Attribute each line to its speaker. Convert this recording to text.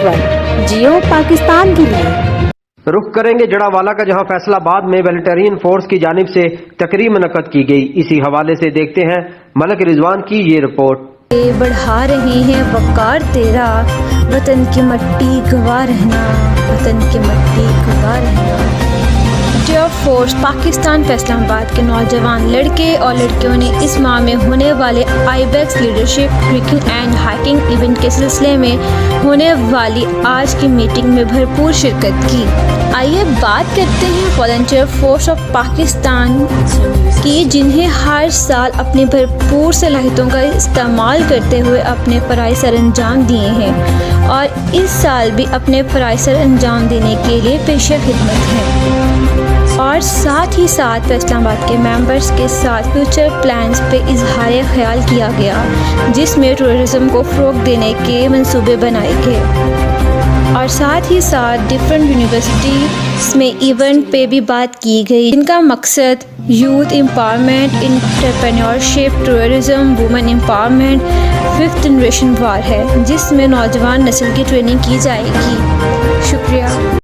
Speaker 1: Network जियो पाकिस्तान के लिए।
Speaker 2: रुख करेंगे जड़ावाला का, जहां फैसलाबाद में वेलटेरियन फोर्स की जानिब से तकरीब मुनक्कद की गई। इसी हवाले से देखते हैं मलक रिजवान की ये रिपोर्ट।
Speaker 3: बढ़ा रहे हैं वक़ार तेरा, वतन की मट्टी गवा रहना, वतन की मट्टी गवा रहना। डियर फोर्स पाकिस्तान फैसलाबाद के नौजवान लड़के और लड़कियों ने इस माह में होने वाले Ibex leadership trekking and hiking event के सिलसिले में होने वाली आज की मीटिंग में भरपूर शिरकत की। आइए बात करते हैं वॉलंटियर फोर्स ऑफ पाकिस्तान की, जिन्हें हर साल अपनी भरपूर सलाहियतों का इस्तेमाल करते हुए अपने फ़राइज़ सर अंजाम दिए हैं और इस साल भी अपने फ़राइज़ सर अंजाम देने के लिए पेशा खिदमत हैं। और साथ ही साथ फैसलाबाद के मेंबर्स के साथ फ्यूचर प्लान्स पे इजहार ख्याल किया गया, जिसमें टूरिज़्म को फ़रोग़ देने के मंसूबे बनाए गए और साथ ही साथ डिफरेंट यूनिवर्सिटीज़ में इवेंट पे भी बात की गई, जिनका मकसद youth empowerment, entrepreneurship, tourism, women empowerment, 5th generation war है, जिसमें नौजवान नस्ल की ट्रेनिंग की जाएगी। शुक्रिया।